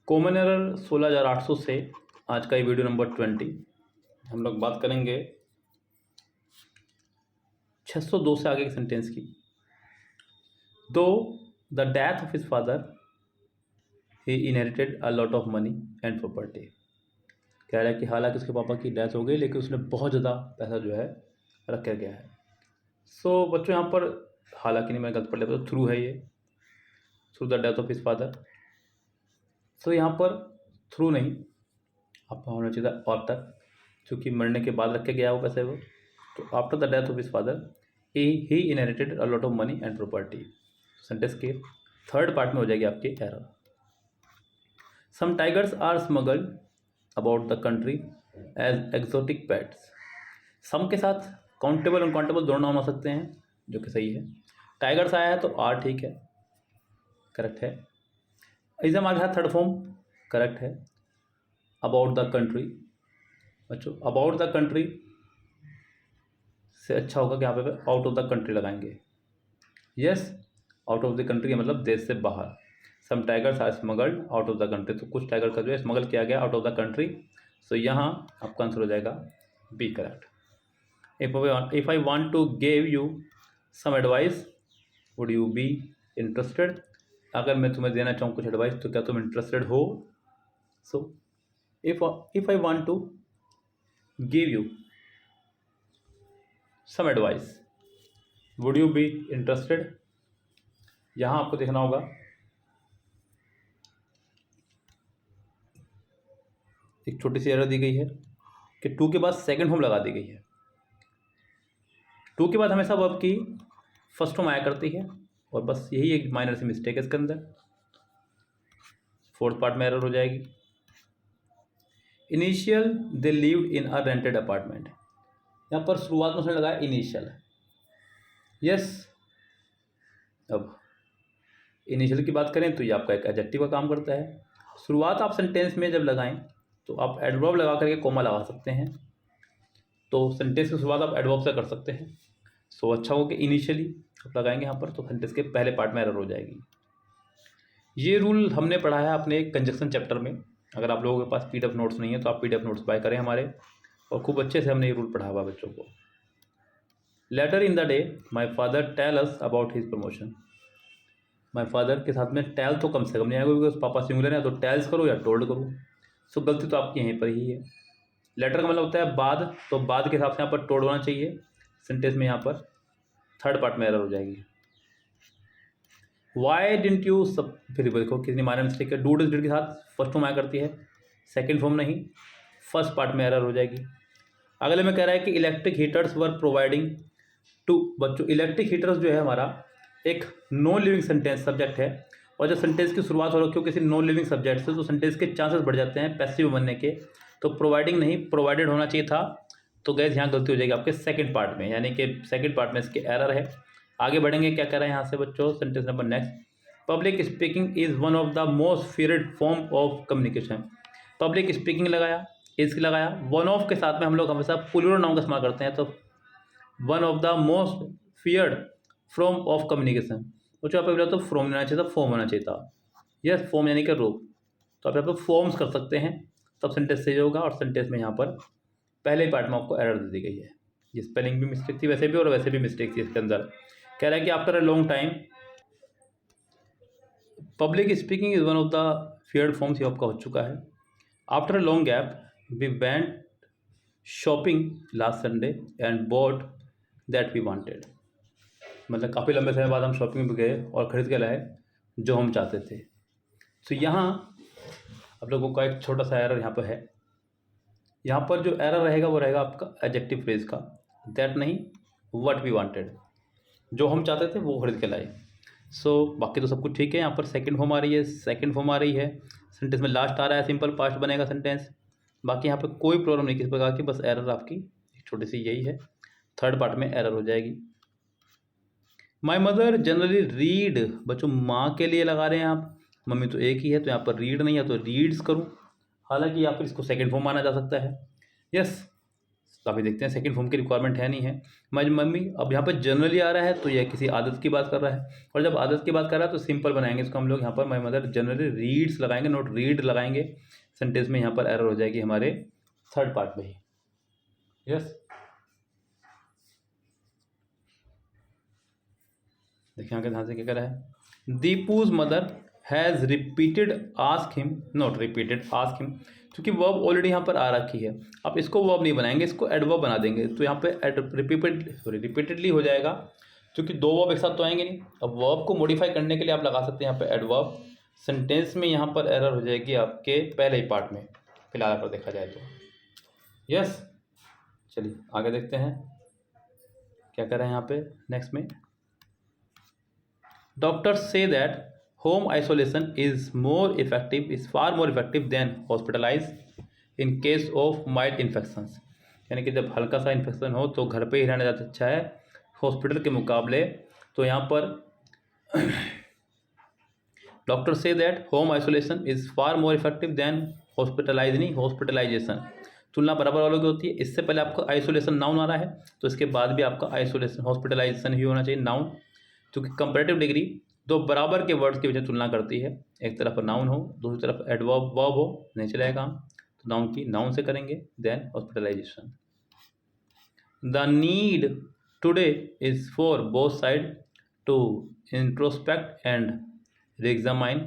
Common error 16,800 से आज का ये वीडियो नंबर 20 हम लोग बात करेंगे 602 से आगे के सेंटेंस की। दो the death of his father he inherited a lot of money and property. कह रहा है कि हालांकि उसके पापा की डेथ हो गई लेकिन उसने बहुत ज़्यादा पैसा जो है रखा गया है। सो बच्चों यहाँ पर हालांकि नहीं, मैं गलत पढ़ लिया, तो थ्रू है ये, through the death of his father. So यहाँ पर थ्रू नहीं, आपका होना चाहिए था ऑफ्टर, क्योंकि मरने के बाद रखे गया वो पैसे वो। तो after the death of his father he inherited a lot of money and property. Sentence के थर्ड पार्ट में हो जाएगी आपकी error. Some tigers are smuggled about the country as exotic pets. Some के साथ काउंटेबल अनकाउंटेबल दोनों नाम आ सकते हैं, जो कि सही है। टाइगर्स आया है तो आर ठीक है, करेक्ट है। इज़म आ गया थर्ड फॉर्म, करेक्ट है। अबाउट द कंट्री, बच्चों अबाउट द कंट्री से अच्छा होगा कि यहाँ पे आउट ऑफ द कंट्री लगाएंगे। Yes, out of the country मतलब देश से बाहर। Some tigers are smuggled out of the country, तो कुछ टाइगर का जो है स्मगल किया गया out of the country. So यहाँ आपका आंसर हो जाएगा B, correct. If I want to give you some advice would you be interested. अगर मैं तुम्हें देना चाहूँ कुछ एडवाइस तो क्या तुम इंटरेस्टेड हो। So if I want to give you some advice would you be interested. यहाँ आपको देखना होगा एक छोटी सी एरर दी गई है कि टू के बाद सेकंड फॉर्म लगा दी गई है। टू के बाद हमेशा वर्ब की फर्स्ट फॉर्म आया करती है, और बस यही एक माइनर सी मिस्टेक है इसके अंदर। फोर्थ पार्ट में एरर हो जाएगी। Initial they lived in a rented apartment. यहाँ पर शुरुआत में उसने लगाया इनिशियल। यस, अब इनिशियल की बात करें तो ये आपका एक एडजेक्टिव का काम करता है। शुरुआत आप सेंटेंस में जब लगाएं तो आप एडवर्ब लगा करके कोमा लगा सकते हैं, तो सेंटेंस की शुरुआत आप एडवर्ब से कर सकते हैं। सो अच्छा हो कि इनिशियली आप लगाएंगे यहाँ पर, तो सेंटेंस के पहले पार्ट में एरर हो जाएगी। ये रूल हमने पढ़ा है अपने कंजक्शन चैप्टर में। अगर आप लोगों के पास PDF नोट्स नहीं है तो आप PDF नोट्स बाय करें हमारे, और खूब अच्छे से हमने ये रूल पढ़ा हुआ बच्चों को। Later in the day my father tell us about his promotion. My father के साथ में टेल तो कम से कम नहीं आएगा, क्योंकि पापा सिंगुलर है, तो टेल्स करो या टोल्ड करो। सो गलती तो आपकी यहीं पर ही है। लेटर का मतलब होता है बाद, तो बाद के हिसाब से यहाँ पर टोल्ड होना चाहिए सेंटेंस में। यहाँ पर थर्ड पार्ट में एरर हो जाएगी। वाई डिडंट यू सब, फिर देखो कितनी माइनर मिस्टेक है। डू डिड के साथ फर्स्ट फॉर्म आया करती है, सेकंड फॉर्म नहीं। फर्स्ट पार्ट में एरर हो जाएगी। अगले में कह रहा है कि electric heaters were providing to. बच्चों इलेक्ट्रिक हीटर्स जो है हमारा एक नॉन लिविंग सेंटेंस सब्जेक्ट है, और जब सेंटेंस की शुरुआत हो रखी हो किसी नॉन लिविंग सब्जेक्ट से तो सेंटेंस के चांसेस बढ़ जाते हैं पैसिव बनने के। तो प्रोवाइडिंग नहीं, प्रोवाइडेड होना चाहिए था। तो गैस यहाँ गलती हो जाएगी आपके सेकंड पार्ट में, यानी कि सेकंड पार्ट में इसके एरर है। आगे बढ़ेंगे, क्या कह रहा है यहाँ से बच्चों, sentence number next. Public speaking is one of the most feared form of communication. Public speaking लगाया, इज लगाया, वन ऑफ के साथ में हम लोग हमेशा प्लूरल नाउन का इस्तेमाल करते हैं, तो one of the most feared form of communication. तो जो आप बोला तो फ्रॉम होना चाहिए था, फॉर्म होना चाहिए था। यस, फॉर्म यानी कि रूप, तो आप यहाँ पर फॉर्म्स कर सकते हैं, तब सेंटेंस सही होगा। और सेंटेंस में यहाँ पर पहले ही पार्ट में आपको एरर दे दी गई है। ये स्पेलिंग भी मिस्टेक थी वैसे भी, और वैसे भी मिस्टेक थी इसके अंदर। कह रहा है कि after a long time public speaking is one of the feared forms, ये आपका हो चुका है। After a long gap we went shopping last Sunday and bought that we wanted. मतलब काफ़ी लंबे समय बाद हम शॉपिंग पे गए और ख़रीद के लाए जो हम चाहते थे। तो यहाँ आप लोगों का एक छोटा सा एरर यहाँ पर है। यहाँ पर जो एरर रहेगा वो रहेगा आपका एडजेक्टिव फ्रेज का, दैट नहीं व्हाट वी वांटेड। जो हम चाहते थे वो खरीद के लाए। सो बाकी तो सब कुछ ठीक है। यहाँ पर सेकंड फॉर्म आ रही है, सेकंड फॉर्म आ रही है, सेंटेंस में लास्ट आ रहा है, सिंपल पास्ट बनेगा सेंटेंस। बाकी यहाँ पर कोई प्रॉब्लम नहीं किसी प्रकार की, बस एरर आपकी एक छोटी सी यही है, थर्ड पार्ट में एरर हो जाएगी। माई मदर जनरली रीड, बच्चों माँ के लिए लगा रहे हैं आप, मम्मी तो एक ही है, तो यहाँ पर रीड नहीं है तो रीड्स करूँ। हालांकि यहाँ पर इसको सेकंड फॉर्म माना जा सकता है। यस, काफ़ी देखते हैं सेकंड फॉर्म की रिक्वायरमेंट है नहीं है। माय मम्मी, अब यहाँ पर जनरली आ रहा है तो यह किसी आदत की बात कर रहा है, और जब आदत की बात कर रहा है तो सिंपल बनाएंगे इसको हम लोग। यहाँ पर माय मदर जनरली रीड्स लगाएंगे, नोट रीड लगाएंगे। सेंटेंस में यहाँ पर एरर हो जाएगी हमारे थर्ड पार्ट में ही। यस, देखिए आगे ध्यान से क्या कर रहा है। Deepu's mother has repeated ask him, not repeated ask him, क्योंकि वर्ब ऑलरेडी यहाँ पर आ रखी है। अब इसको वर्ब नहीं बनाएंगे, इसको एडवर्ब बना देंगे, तो यहाँ पे रिपीटेडली हो जाएगा, क्योंकि दो वर्ब एक साथ तो आएंगे नहीं। अब वर्ब को मॉडिफाई करने के लिए आप लगा सकते हैं यहाँ पे एडवर्ब। सेंटेंस में यहाँ पर एरर हो जाएगी आपके पहले ही पार्ट में, फिलहाल पर देखा जाए तो। यस, चलिए आगे देखते हैं क्या कर रहे हैं यहाँ पे नेक्स्ट में। Doctors say that home isolation is far more effective than hospitalized in case of mild infections। यानी कि जब हल्का सा इन्फेक्शन हो तो घर पे ही रहना ज़्यादा अच्छा है हॉस्पिटल के मुकाबले। तो यहाँ पर डॉक्टर से that home isolation is far more effective than hospitalisation. तुलना बराबर वालों की होती है। इससे पहले आपका आइसोलेशन नाउन आ रहा है, तो इसके बाद भी आपका आइसोलेशन हॉस्पिटलाइजेशन ही होना चाहिए नाउन, क्योंकि कंपैरेटिव डिग्री दो बराबर के वर्ड्स के बीच तुलना करती है। एक तरफ नाउन हो, दूसरी तरफ एडवर्ब वर्ब हो, नहीं चलेगा काम, तो नाउन की नाउन से करेंगे, then hospitalisation. The need today is for both side to introspect and reexamine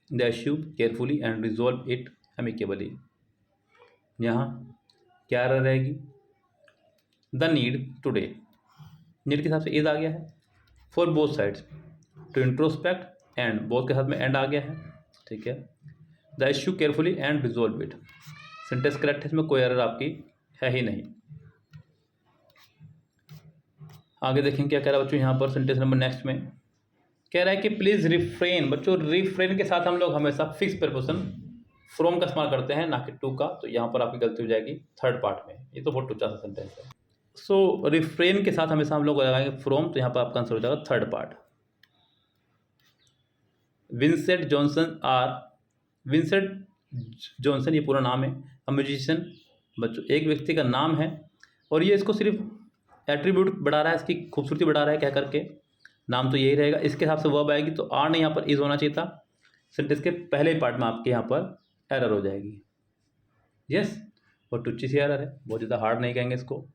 the issue carefully and resolve it amicably. यहाँ क्या रहेगी, द नीड टुडे, नीड के हिसाब से इज आ गया है, for both sides to introspect and, both के साथ में एंड आ गया है, ठीक है। The issue carefully and resolve it, sentence correct है, इसमें कोई एरर आपकी है ही नहीं। आगे देखें क्या कह रहा है बच्चों यहाँ पर सेंटेंस नंबर नेक्स्ट में कह रहा है कि प्लीज रिफ्रेन। बच्चों रिफ्रेन के साथ हम लोग हमेशा फिक्स प्रपोजिशन फ्रॉम का इस्तेमाल करते हैं, ना कि टू का, तो यहाँ पर आपकी गलती हो जाएगी थर्ड पार्ट में। ये तो बहुत टूचा सा सेंटेंस है। सो रिफ्रेन के साथ हमेशा हम लोग लगाएंगे फ्रॉम, तो यहाँ पर आपका आंसर हो जाएगा थर्ड पार्ट। विंसेंट जॉनसन ये पूरा नाम है, अ म्यूजिशियन। बच्चों एक व्यक्ति का नाम है और ये इसको सिर्फ एट्रीब्यूट बढ़ा रहा है, इसकी खूबसूरती बढ़ा रहा है क्या करके, नाम तो यही रहेगा। इसके हिसाब से वर्ब आएगी तो आर नहीं, यहाँ पर इज होना चाहिए था। सेंटेंस के पहले ही पार्ट में आपके यहाँ पर एरर हो जाएगी। यस, और टुच्ची सी एरर है, बहुत ज़्यादा हार्ड नहीं कहेंगे इसको।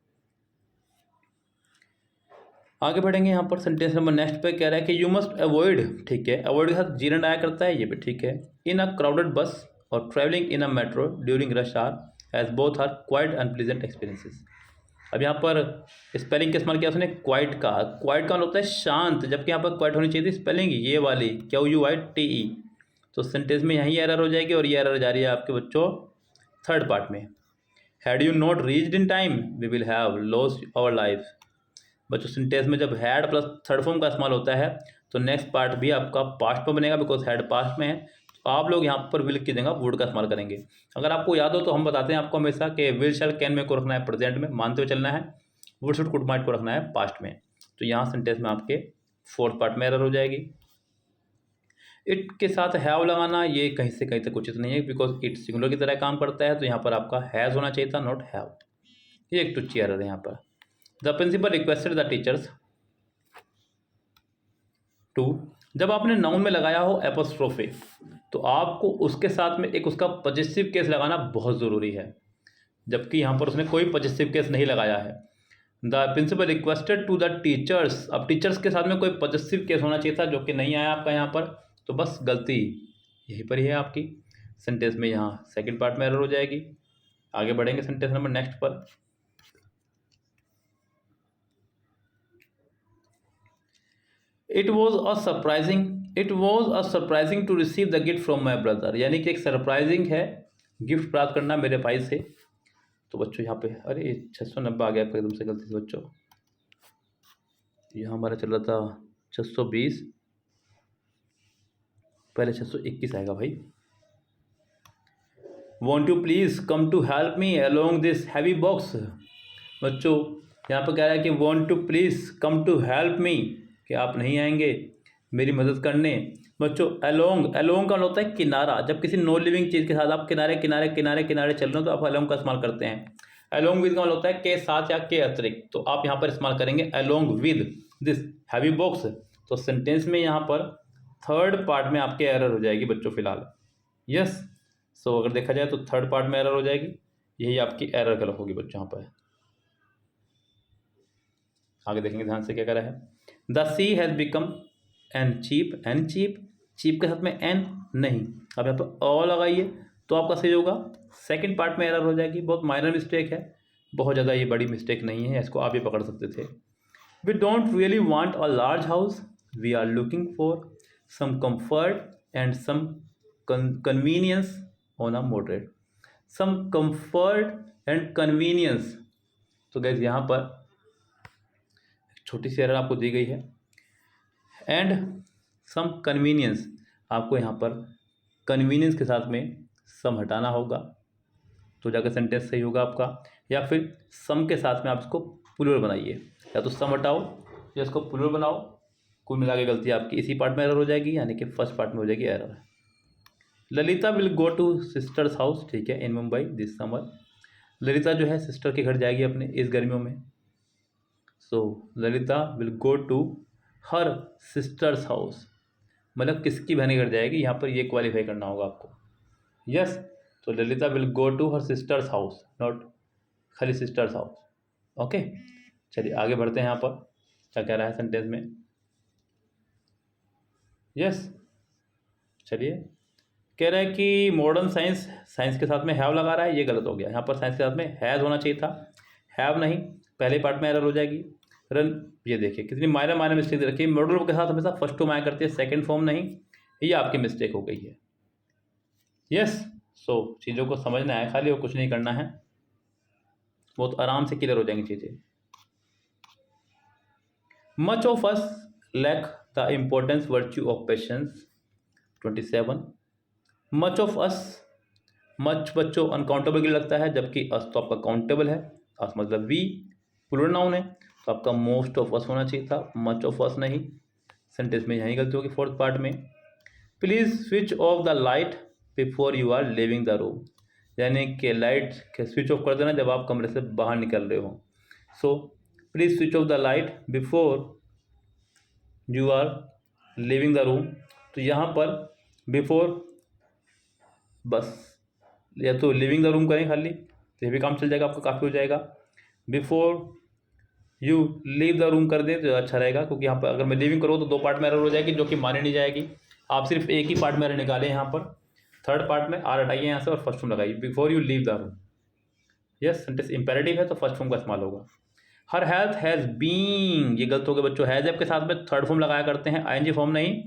आगे बढ़ेंगे यहाँ पर सेंटेंस नंबर नेक्स्ट पे कह रहा है कि यू मस्ट अवॉइड, ठीक है, अवॉइड के साथ जीरन आया करता है, ये भी ठीक है। इन अ क्राउडेड बस और travelling in a metro during rush hour as both are quite unpleasant experiences. अब यहाँ पर स्पेलिंग का इस्तेमाल किया उसने क्वाइट का मतलब होता है शांत, जबकि यहाँ पर क्वाइट होनी चाहिए थी स्पेलिंग ये वाली QUITE। तो सेंटेंस में यहीं एरर हो जाएगी और ये एरर जा रही है आपके बच्चों थर्ड पार्ट में। Had you not reached in time we will have lost our life. बच्चों सेंटेंस में जब हैड प्लस थर्ड फॉर्म का इस्तेमाल होता है तो नेक्स्ट पार्ट भी आपका पास्ट में बनेगा, बिकॉज हैड पास्ट में है। तो आप लोग यहाँ पर विल की जगह वुड का इस्तेमाल करेंगे। अगर आपको याद हो तो हम बताते हैं आपको हमेशा कि विल शैल कैन में को रखना है प्रेजेंट में, मानते हुए चलना है। वुड शुड कुड माइट को रखना है पास्ट में। तो यहाँ सेंटेंस में आपके फोर्थ पार्ट में एरर हो जाएगी। इट के साथ हैव लगाना ये कहीं से कहीं तक उचित नहीं है, बिकॉज इट सिंगुलर की तरह काम करता है। तो यहाँ पर आपका हैज़ होना चाहिए था, नॉट हैव। ये एक टुच्ची एरर है यहाँ पर। The principal requested the teachers to, जब आपने नाउन में लगाया हो एपोस्ट्रोफे तो आपको उसके साथ में एक उसका पॉजेसिव केस लगाना बहुत ज़रूरी है, जबकि यहाँ पर उसने कोई पॉजेसिव केस नहीं लगाया है। The principal requested to the teachers, अब टीचर्स के साथ में कोई पॉजेसिव केस होना चाहिए था, जो कि नहीं आया आपका यहाँ पर। तो बस गलती यहीं पर ही है आपकी। सेंटेंस में यहाँ सेकंड पार्ट में एरर हो जाएगी। आगे बढ़ेंगे सेंटेंस नंबर नेक्स्ट पर। It was a surprising to receive the gift from my brother, यानी कि एक सरप्राइजिंग है गिफ्ट प्राप्त करना मेरे भाई से। तो बच्चों यहाँ पे अरे 690 आ गया एकदम से गलती से बच्चों, यहाँ हमारा चल रहा था 620, पहले 621 आएगा भाई। Won't you please come to help me along this heavy box. बच्चों यहाँ पर कह रहा है कि won't to please come to help me, कि आप नहीं आएंगे मेरी मदद करने। बच्चों अलोंग का होता है किनारा, जब किसी नॉन लिविंग चीज़ के साथ आप किनारे किनारे किनारे किनारे चल रहे हो तो आप अलोंग का इस्तेमाल करते हैं। अलोंग विद का मतलब होता है के साथ या के अतिरिक्त, तो आप यहाँ पर इस्तेमाल करेंगे along with this heavy box. तो सेंटेंस में यहाँ पर थर्ड पार्ट में आपके एरर हो जाएगी बच्चों फिलहाल। यस, सो अगर देखा जाए तो थर्ड पार्ट में एरर हो जाएगी, यही आपकी एरर कलर होगी बच्चों यहाँ पर। आगे देखेंगे ध्यान से क्या करा है। The sea has become an cheap, an cheap, cheap के साथ में एन नहीं, अब यहाँ पर ऑ लगाइए तो आपका सही होगा। सेकंड पार्ट में एरर हो जाएगी, बहुत माइनर मिस्टेक है, बहुत ज़्यादा ये बड़ी मिस्टेक नहीं है, इसको आप भी पकड़ सकते थे। We don't really want a large house, we are looking for some comfort and some convenience on a moderate, some comfort and convenience. तो गाइस यहाँ पर छोटी सी एरर आपको दी गई है, एंड सम कन्वीनियंस, आपको यहाँ पर कन्वीनियंस के साथ में सम हटाना होगा तो जाकर सेंटेंस सही होगा आपका, या फिर सम के साथ में आप इसको प्लूरल बनाइए, या तो सम हटाओ या इसको प्लूरल बनाओ। कुल मिला के गलती आपकी इसी पार्ट में एरर हो जाएगी, यानी कि फर्स्ट पार्ट में हो जाएगी error. Lalita will go two sisters house, ठीक है, इन मुंबई दिस समर। ललिता जो है सिस्टर के घर जाएगी अपने इस गर्मियों में। So Lalita will go to her sister's house, मतलब किसकी बहन के घर जाएगी, यहाँ पर ये क्वालिफाई करना होगा आपको। यस, तो Lalita will go to her sister's house, not खाली सिस्टर्स हाउस। ओके, चलिए आगे बढ़ते हैं। यहाँ पर क्या कह रहा है सेंटेंस में। यस, चलिए कह रहा है कि मॉडर्न साइंस, साइंस के साथ में हैव लगा रहा है, ये गलत हो गया। यहाँ पर साइंस के साथ में हैज़ होना चाहिए था, हैव नहीं, पहले पार्ट में एरर हो जाएगी। रन, ये देखिए कितनी माइनर मिस्टेक दे रखी है। मॉडल के साथ हमेशा फर्स्ट फॉर्म आया करती है, सेकंड फॉर्म नहीं, ये आपकी मिस्टेक हो गई है। यस, सो चीज़ों को समझना है खाली और कुछ नहीं करना है, बहुत आराम से क्लियर हो जाएंगी चीज़ें। Much of us lack the importance virtue of patience. 27, much of us, much बच्चों अनकाउंटेबल के लिए लगता है, जबकि अस तो आपका काउंटेबल है, अस मतलब वी प्लूरल नाउन है, तो आपका मोस्ट ऑफ अस होना चाहिए था, मच ऑफ अस नहीं। सेंटेंस में यही गलती होगी फोर्थ पार्ट में। Please switch off the light before you are living the room, यानी कि लाइट के स्विच ऑफ कर देना जब आप कमरे से बाहर निकल रहे हो। So please switch off the light before you are living the room, तो यहाँ पर बिफोर बस या तो लिविंग द रूम करें खाली, तो ये भी काम चल जाएगा आपका, काफ़ी हो जाएगा। Before you leave the room कर दें तो अच्छा रहेगा, क्योंकि यहाँ पर अगर मैं लिविंग करूँ तो दो पार्ट में एरर हो जाएगी, जो कि माने नहीं जाएगी। आप सिर्फ एक ही पार्ट में एरर निकालें, यहाँ पर थर्ड पार्ट में आर हटाइए यहाँ से और फर्स्ट फॉर्म लगाइए, before you leave the room. Yes, sentence imperative है तो फर्स्ट फॉर्म का इस्तेमाल होगा। हर हेल्थ हैज़ बीन, ये गलत हो गया बच्चों, हैज़ के साथ में थर्ड फॉर्म लगाया करते हैं, आईएनजी फॉर्म नहीं।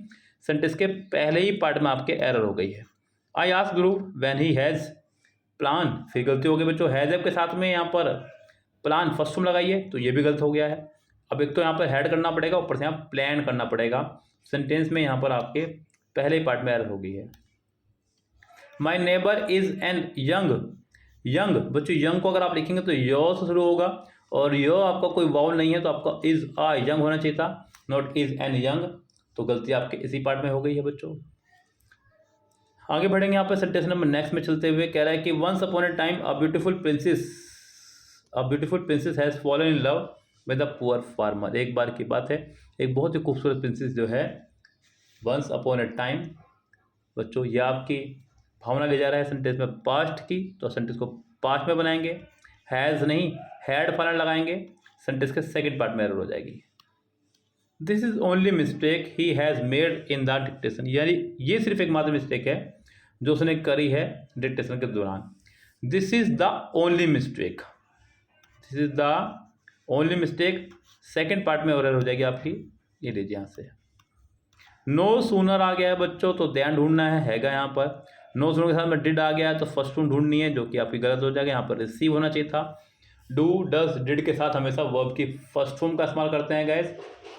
सेंटेंस के पहले ही पार्ट में आपके एरर हो गई है। I asked Guru when he has plan, फिर गलती हो गई बच्चों, हैज़ के साथ में यहाँ पर प्लान फर्स्ट फॉर्म लगाइए, तो ये भी गलत हो गया है। अब एक तो यहाँ पर हैड करना पड़ेगा, ऊपर से यहाँ प्लान करना पड़ेगा। सेंटेंस में यहाँ पर आपके पहले पार्ट में एरर हो गई है। My neighbour is an young, young बच्चों यंग को अगर आप लिखेंगे तो यो से शुरू होगा, और यो आपका कोई वाउल नहीं है, तो आपका इज़ आ यंग होना चाहिए था, नॉट इज़ एन यंग, तो गलती आपके इसी पार्ट में हो गई है बच्चों। आगे बढ़ेंगे यहाँ पर सेंटेंस नंबर नेक्स्ट में चलते हुए, कह रहा है कि once upon a time a beautiful princess has fallen in love with a poor farmer. एक बार की बात है, एक बहुत ही खूबसूरत प्रिंसेस जो है, वंस अपॉन ए टाइम बच्चों, ये आपकी भावना ले जा रहा है सेंटेंस में पास्ट की, तो सेंटेंस को पास्ट में बनाएंगे, हैज़ नहीं हैड फॉलन लगाएंगे, सेंटेंस के सेकंड पार्ट में एरर हो जाएगी। This is only mistake he has made in the dictation, यानी ये सिर्फ एकमात्र मिस्टेक है जो उसने करी है डिक्टेशन के दौरान। This is the only mistake, this is the only mistake, second part में एरर हो जाएगी आपकी, ये लीजिए यहाँ से। नो सूनर आ गया है बच्चों, तो ध्यान ढूंढना है, हैगा यहाँ पर। नो सूनर के साथ में डिड आ गया है, तो फर्स्ट फॉर्म ढूंढनी है, जो कि आपकी गलत हो जाएगा, यहाँ पर रिसीव होना चाहिए था। डू डज डिड के साथ हमेशा वर्ब की फर्स्ट फॉर्म का इस्तेमाल करते हैं गाइस,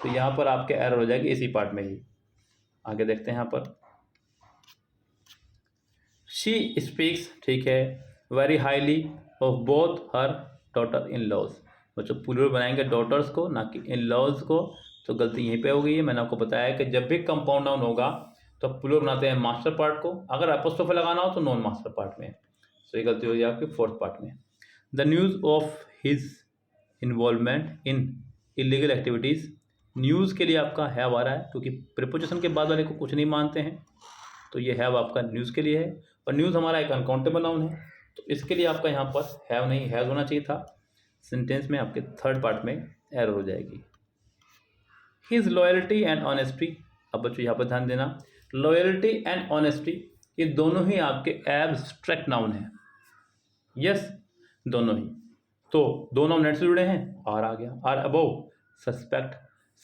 तो यहाँ पर आपके एरर हो जाएगी इसी पार्ट में ही। आगे देखते हैं यहाँ पर, शी स्पीक्स, ठीक है, very highly of both her daughter in laws, बच्चों प्लूरल बनाएंगे डॉटर्स को, ना कि इन लॉज को, तो गलती यहीं पे हो गई है। मैंने आपको बताया कि जब भी कंपाउंड नाउन होगा तो प्लूरल बनाते हैं मास्टर पार्ट को, अगर एपोस्ट्रोफी लगाना हो तो नॉन मास्टर पार्ट में, तो ये गलती हो जाएगी आपकी फोर्थ पार्ट में। The news of his involvement in illegal activities, news के लिए आपका हैव आ रहा है क्योंकि प्रिपोजिशन के बाद वाले को कुछ नहीं मानते हैं, तो ये हैव आपका न्यूज़ के लिए है। और न्यूज़ हमारा एक अनकाउंटेबल नाउन है, तो इसके लिए आपका यहाँ पर हैव नहीं हैज़ होना चाहिए था। सेंटेंस में आपके थर्ड पार्ट में एरर हो जाएगी। हिज लॉयल्टी एंड ऑनेस्टी, अब बच्चों यहाँ पर ध्यान देना, लॉयल्टी एंड ऑनेस्टी ये दोनों ही आपके एब्स्ट्रैक्ट नाउन हैं। यस, दोनों ही। तो दो नाउन नेट से जुड़े हैं, आर आ गया, आर अबव सस्पेक्ट।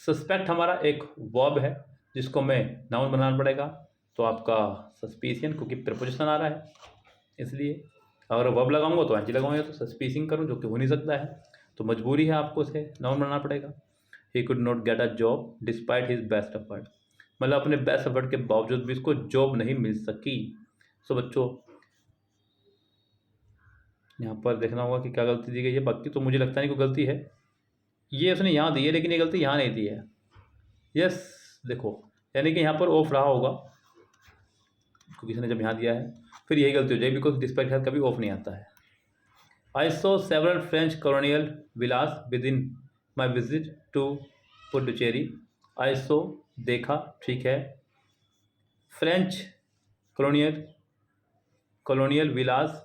सस्पेक्ट हमारा एक वर्ब है जिसको मैं नाउन बनाना पड़ेगा, तो आपका सस्पिशियन क्योंकि प्रीपोजिशन आ रहा है इसलिए, अगर वर्ब लगाऊंगा तो एनजी लगाऊंगा, तो सस्पिशियन करूँ जो कि हो नहीं सकता है, तो मजबूरी है आपको इसे नाउन बनाना पड़ेगा। He could not get a job despite his best effort, मतलब अपने बेस्ट एफर्ट के बावजूद भी इसको जॉब नहीं मिल सकी। सो बच्चों यहाँ पर देखना होगा कि क्या गलती दी गई है, बाकी तो मुझे लगता नहीं कोई गलती है, ये उसने यहाँ दी है लेकिन ये गलती यहाँ नहीं दी है। यस, देखो यानी कि यहाँ पर ऑफ रहा होगा क्योंकि इसने जब यहाँ दिया है, फिर यही गलती हो जाएगी बिकॉज डिस्पाइट के साथ कभी ऑफ नहीं आता है। I saw several French colonial villas within my visit to Puducherry. I saw देखा, ठीक है, French colonial villas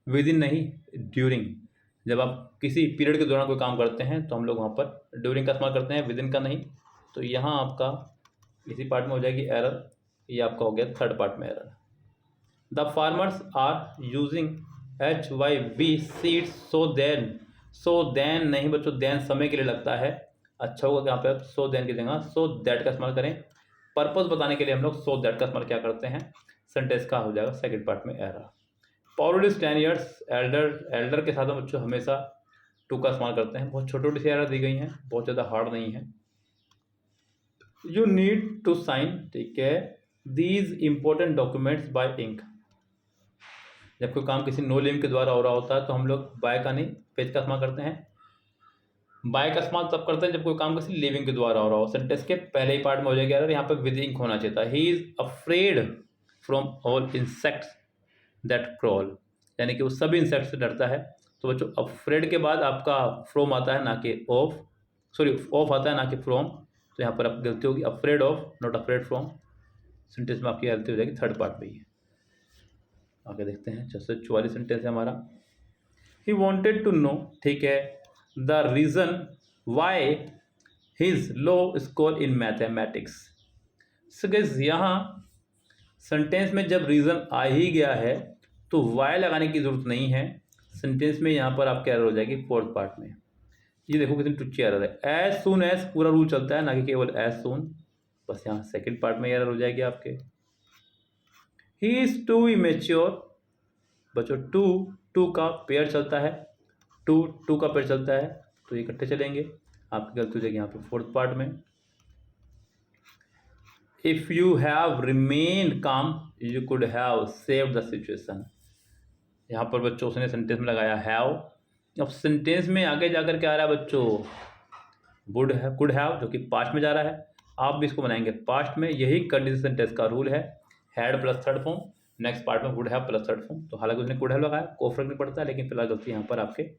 within नहीं ड्यूरिंग, जब आप किसी पीरियड के दौरान कोई काम करते हैं तो हम लोग वहाँ पर ड्यूरिंग का इस्तेमाल करते हैं, विद इन का नहीं। तो यहाँ आपका इसी पार्ट में हो जाएगी एरर, ये आपका हो गया थर्ड पार्ट में error. The farmers are using HYV seeds so then नहीं बच्चों, देन समय के लिए लगता है, अच्छा होगा कि यहाँ पे आप सो देन की जगह सो दैट का इस्तेमाल करें। पर्पस बताने के लिए हम लोग सो दैट का इस्तेमाल क्या करते हैं, सेंटेंस का हो जाएगा सेकंड पार्ट में error. Paul is 10 years Elder के साथ हम बच्चों हमेशा टू का इस्तेमाल करते हैं। बहुत छोटी छोटी सी एरर दी गई हैं, बहुत ज़्यादा हार्ड नहीं है। यू नीड टू साइन, ठीक है, these important documents by ink, जब कोई काम किसी नो लिंक के द्वारा हो रहा होता है तो हम लोग बाय का नहीं पेज का इस्तेमाल करते हैं। बाय का इस्तेमाल तब करते हैं जब कोई काम किसी लिविंग के द्वारा हो रहा हो। सेंटेंस के पहले ही पार्ट में हो जाएगा यार, यहाँ पर विद इंक होना चाहिए था। He is afraid from all insects that crawl, यानी कि वो सभी इंसेक्ट से डरता है। तो बच्चों अफ्रेड के बाद आपका फ्रॉम आता है ना कि ऑफ, सॉरी ऑफ आता है ना कि फ्रॉम, तो यहाँ पर आप गलती होगी, afraid of not afraid from. Sentence में आपकी गलती हो जाएगी थर्ड पार्ट में ही। आगे देखते हैं 644 सेंटेंस है हमारा। ही वॉन्टेड टू नो, ठीक है, the reason why his low score in mathematics. So guys यहाँ सेंटेंस में जब रीज़न आ ही गया है तो वाई लगाने की ज़रूरत नहीं है। सेंटेंस में यहाँ पर आपकी एरर हो जाएगी फोर्थ पार्ट में। ये देखो कितनी टुच्ची एरर है, एज सून एज पूरा रूल चलता है ना कि केवल एज सून, बस यहाँ सेकंड पार्ट में एरर हो जाएगी आपके। ही इज़ टू इमेच्योर, बच्चों टू का पेयर चलता है, टू का पेयर चलता है तो ये इकट्ठे चलेंगे, आपकी गलती हो जाएगी यहाँ पे फोर्थ पार्ट में। इफ़ यू हैव रिमेन काम you could have save the situation, यहाँ पर बच्चों उसने सेंटेंस में लगाया हैव। अब सेंटेंस में आगे जाकर क्या आ रहा है बच्चों, वुड है, कुड हैव, जो कि पास्ट में जा रहा है। आप भी इसको बनाएंगे पास्ट में, यही कंडीशन सेंटेंस का रूल है, had plus third form, next part में would have plus third form. तो हालांकि उसने कुड हैव लगाया, कोई फर्क नहीं पड़ता, लेकिन फिलहाल गलती यहाँ पर आपके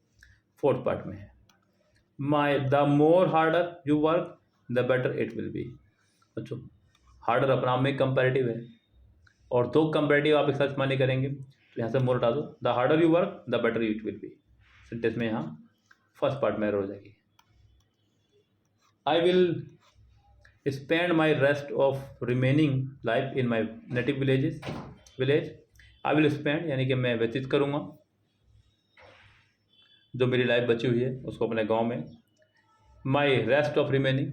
फोर्थ पार्ट में है। My the more harder you work the better it will be, बच्चों हार्डर अपना में कंपैरेटिव है और दो कंपैरेटिव आप एक साथ इस्तेमाल नहीं करेंगे, तो यहाँ से मोर हटा दो, the harder you work the better it will be. Sentence में यहाँ फर्स्ट पार्ट में एरर हो जाएगी। I will spend my rest of remaining life in my native village. I will spend यानी कि मैं व्यतीत करूँगा जो मेरी लाइफ बची हुई है उसको अपने गाँव में। माई रेस्ट ऑफ रिमेनिंग,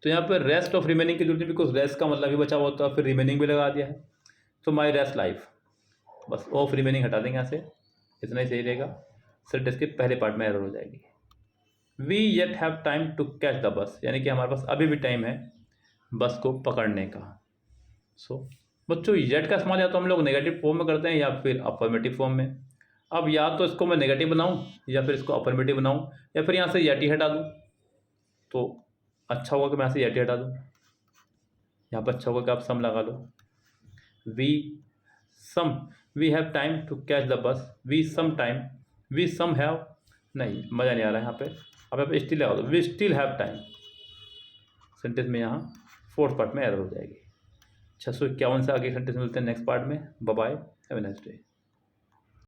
तो यहाँ पर रेस्ट ऑफ रिमेनिंग की जरूरत नहीं, बिकॉज रेस्ट का मतलब ही बचा हुआ था, फिर रिमेनिंग भी लगा दिया है, तो माई रेस्ट लाइफ, बस ऑफ रिमेनिंग हटा देंगे यहाँ से, इतना ही सही रहेगा। सेंटेंस के पहले पार्ट में एरर हो जाएगी। We yet have time to catch the bus, यानी कि हमारे पास अभी भी टाइम है बस को पकड़ने का। सो बच्चों येट का इस्तेमाल या तो हम लोग नेगेटिव फॉर्म में करते हैं या फिर अफर्मेटिव फॉर्म में। अब या तो इसको मैं नेगेटिव बनाऊँ या फिर इसको अफर्मेटिव बनाऊँ या फिर यहाँ से येट ही हटा दूँ, तो अच्छा होगा कि मैं यहाँ से येट ही हटा दूँ, यहाँ पर अच्छा होगा कि आप सम लगा लो। We have time to catch the bus, we some time we some have, नहीं मज़ा नहीं आ रहा है यहाँ पे। अब यहाँ पे स्टिल है, we still have time sentence में यहाँ फोर्थ पार्ट में एरर हो जाएगी। 651 से आगे सेंटेंस मिलते हैं नेक्स्ट पार्ट में। Bye bye, have a nice day.